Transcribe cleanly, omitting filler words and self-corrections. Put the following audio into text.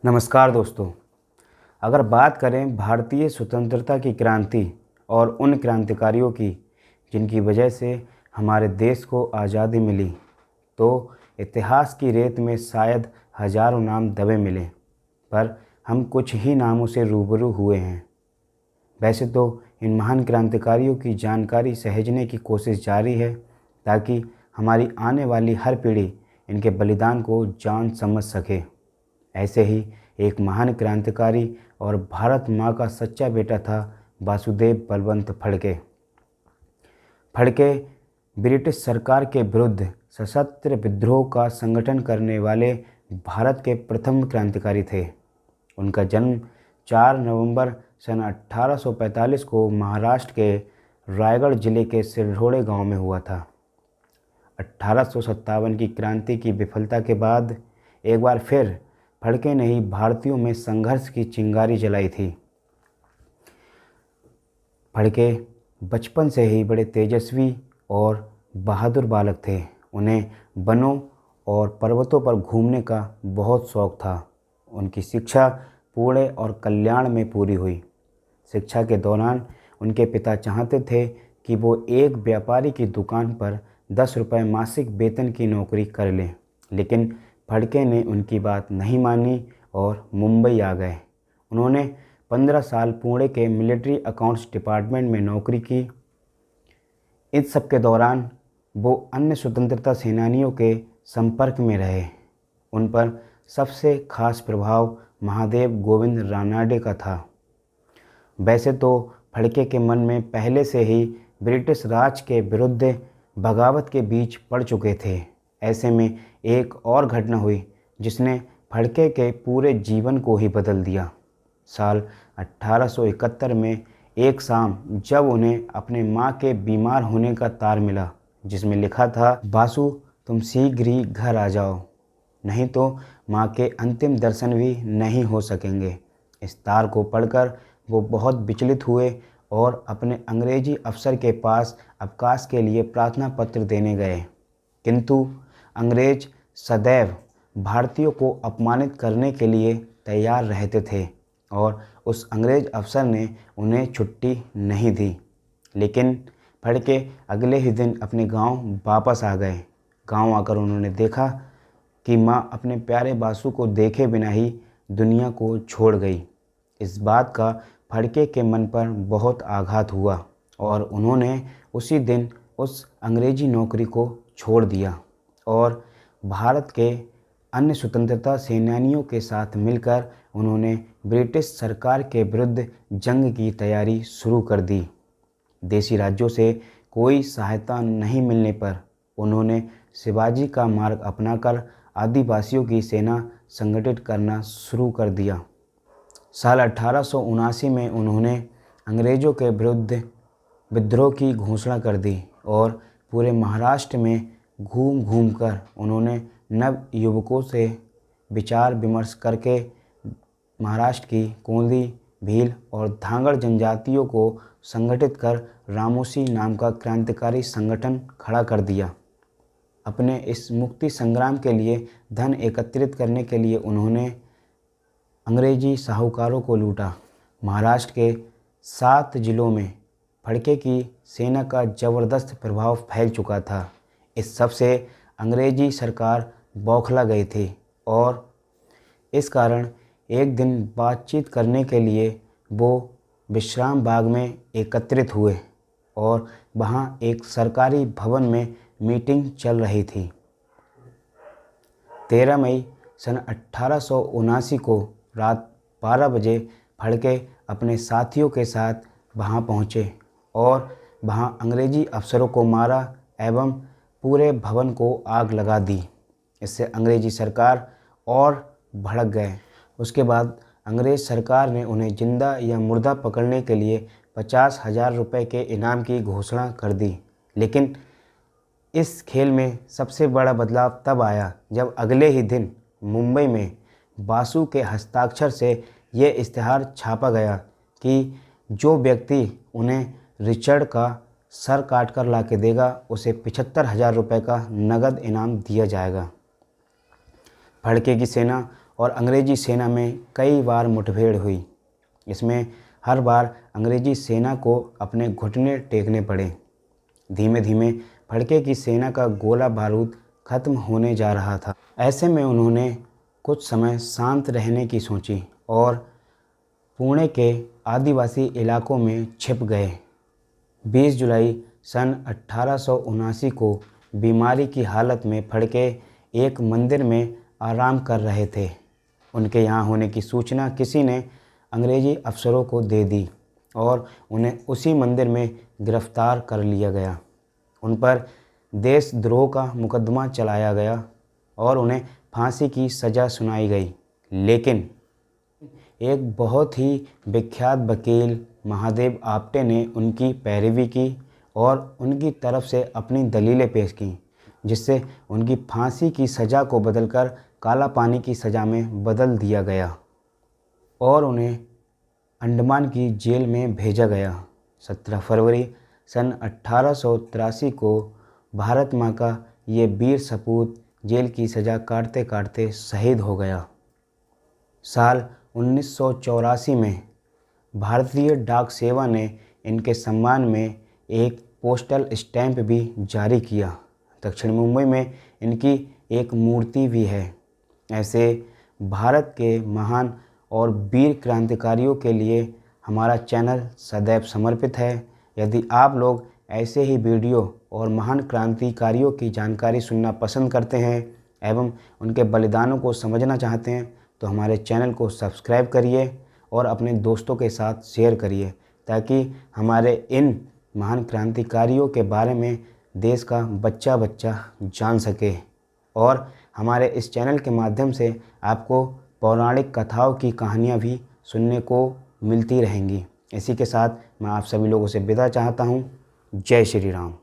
नमस्कार दोस्तों। अगर बात करें भारतीय स्वतंत्रता की क्रांति और उन क्रांतिकारियों की जिनकी वजह से हमारे देश को आज़ादी मिली, तो इतिहास की रेत में शायद हज़ारों नाम दबे मिले, पर हम कुछ ही नामों से रूबरू हुए हैं। वैसे तो इन महान क्रांतिकारियों की जानकारी सहेजने की कोशिश जारी है, ताकि हमारी आने वाली हर पीढ़ी इनके बलिदान को जान समझ सके। ऐसे ही एक महान क्रांतिकारी और भारत माँ का सच्चा बेटा था वासुदेव बलवंत फड़के। फड़के ब्रिटिश सरकार के विरुद्ध सशस्त्र विद्रोह का संगठन करने वाले भारत के प्रथम क्रांतिकारी थे। उनका जन्म 4 नवंबर सन 1845 को महाराष्ट्र के रायगढ़ जिले के सिरढोणे गांव में हुआ था। 1857 की क्रांति की विफलता के बाद एक बार फिर फड़के ने ही भारतीयों में संघर्ष की चिंगारी जलाई थी। फड़के बचपन से ही बड़े तेजस्वी और बहादुर बालक थे। उन्हें वनों और पर्वतों पर घूमने का बहुत शौक था। उनकी शिक्षा पुणे और कल्याण में पूरी हुई। शिक्षा के दौरान उनके पिता चाहते थे कि वो एक व्यापारी की दुकान पर 10 रुपये मासिक वेतन की नौकरी कर लें, लेकिन फड़के ने उनकी बात नहीं मानी और मुंबई आ गए। उन्होंने 15 साल पुणे के मिलिट्री अकाउंट्स डिपार्टमेंट में नौकरी की। इस सब के दौरान वो अन्य स्वतंत्रता सेनानियों के संपर्क में रहे। उन पर सबसे खास प्रभाव महादेव गोविंद रानडे का था। वैसे तो फड़के के मन में पहले से ही ब्रिटिश राज के विरुद्ध बगावत के बीज पड़ चुके थे। ऐसे में एक और घटना हुई जिसने फड़के के पूरे जीवन को ही बदल दिया। साल 1871 में एक शाम जब उन्हें अपने माँ के बीमार होने का तार मिला, जिसमें लिखा था, बासु तुम शीघ्र ही घर आ जाओ, नहीं तो माँ के अंतिम दर्शन भी नहीं हो सकेंगे। इस तार को पढ़कर वो बहुत विचलित हुए और अपने अंग्रेजी अफसर के पास अवकाश के लिए प्रार्थना पत्र देने गए, किंतु अंग्रेज सदैव भारतीयों को अपमानित करने के लिए तैयार रहते थे और उस अंग्रेज अफसर ने उन्हें छुट्टी नहीं दी। लेकिन फड़के अगले ही दिन अपने गांव वापस आ गए। गांव आकर उन्होंने देखा कि माँ अपने प्यारे बासु को देखे बिना ही दुनिया को छोड़ गई। इस बात का फड़के के मन पर बहुत आघात हुआ और उन्होंने उसी दिन उस अंग्रेजी नौकरी को छोड़ दिया और भारत के अन्य स्वतंत्रता सेनानियों के साथ मिलकर उन्होंने ब्रिटिश सरकार के विरुद्ध जंग की तैयारी शुरू कर दी। देशी राज्यों से कोई सहायता नहीं मिलने पर उन्होंने शिवाजी का मार्ग अपनाकर आदिवासियों की सेना संगठित करना शुरू कर दिया। साल 1879 में उन्होंने अंग्रेज़ों के विरुद्ध विद्रोह की घोषणा कर दी और पूरे महाराष्ट्र में घूम घूम कर उन्होंने नव युवकों से विचार विमर्श करके महाराष्ट्र की कोंदी, भील और धांगड़ जनजातियों को संगठित कर रामोसी नाम का क्रांतिकारी संगठन खड़ा कर दिया। अपने इस मुक्ति संग्राम के लिए धन एकत्रित करने के लिए उन्होंने अंग्रेजी साहूकारों को लूटा। महाराष्ट्र के 7 जिलों में फड़के की सेना का ज़बरदस्त प्रभाव फैल चुका था। इस सब से अंग्रेजी सरकार बौखला गई थी और इस कारण एक दिन बातचीत करने के लिए वो विश्राम बाग में एकत्रित हुए और वहाँ एक सरकारी भवन में मीटिंग चल रही थी। 13 मई सन 1879 को रात 12 बजे फड़के अपने साथियों के साथ वहाँ पहुँचे और वहाँ अंग्रेजी अफसरों को मारा एवं पूरे भवन को आग लगा दी। इससे अंग्रेजी सरकार और भड़क गए। उसके बाद अंग्रेज़ सरकार ने उन्हें जिंदा या मुर्दा पकड़ने के लिए 50,000 रुपये के इनाम की घोषणा कर दी। लेकिन इस खेल में सबसे बड़ा बदलाव तब आया जब अगले ही दिन मुंबई में बासु के हस्ताक्षर से ये इश्तिहार छापा गया कि जो व्यक्ति उन्हें रिचर्ड का सर काट कर ला के देगा उसे 75,000 रुपये का नगद इनाम दिया जाएगा। फड़के की सेना और अंग्रेज़ी सेना में कई बार मुठभेड़ हुई। इसमें हर बार अंग्रेज़ी सेना को अपने घुटने टेकने पड़े। धीमे धीमे फड़के की सेना का गोला बारूद खत्म होने जा रहा था। ऐसे में उन्होंने कुछ समय शांत रहने की सोची और पुणे के आदिवासी इलाकों में छिप गए। 20 जुलाई सन 1879 को बीमारी की हालत में फड़के एक मंदिर में आराम कर रहे थे। उनके यहाँ होने की सूचना किसी ने अंग्रेज़ी अफसरों को दे दी और उन्हें उसी मंदिर में गिरफ्तार कर लिया गया। उन पर देशद्रोह का मुकदमा चलाया गया और उन्हें फांसी की सज़ा सुनाई गई। लेकिन एक बहुत ही विख्यात वकील महादेव आप्टे ने उनकी पैरवी की और उनकी तरफ से अपनी दलीलें पेश की, जिससे उनकी फांसी की सज़ा को बदलकर काला पानी की सज़ा में बदल दिया गया और उन्हें अंडमान की जेल में भेजा गया। 17 फरवरी सन 1883 को भारत माँ का ये वीर सपूत जेल की सज़ा काटते काटते शहीद हो गया। साल 1984 में भारतीय डाक सेवा ने इनके सम्मान में एक पोस्टल स्टैंप भी जारी किया। दक्षिण मुंबई में इनकी एक मूर्ति भी है। ऐसे भारत के महान और वीर क्रांतिकारियों के लिए हमारा चैनल सदैव समर्पित है। यदि आप लोग ऐसे ही वीडियो और महान क्रांतिकारियों की जानकारी सुनना पसंद करते हैं एवं उनके बलिदानों को समझना चाहते हैं तो हमारे चैनल को सब्सक्राइब करिए और अपने दोस्तों के साथ शेयर करिए, ताकि हमारे इन महान क्रांतिकारियों के बारे में देश का बच्चा बच्चा जान सके। और हमारे इस चैनल के माध्यम से आपको पौराणिक कथाओं की कहानियाँ भी सुनने को मिलती रहेंगी। इसी के साथ मैं आप सभी लोगों से विदा चाहता हूँ। जय श्री राम।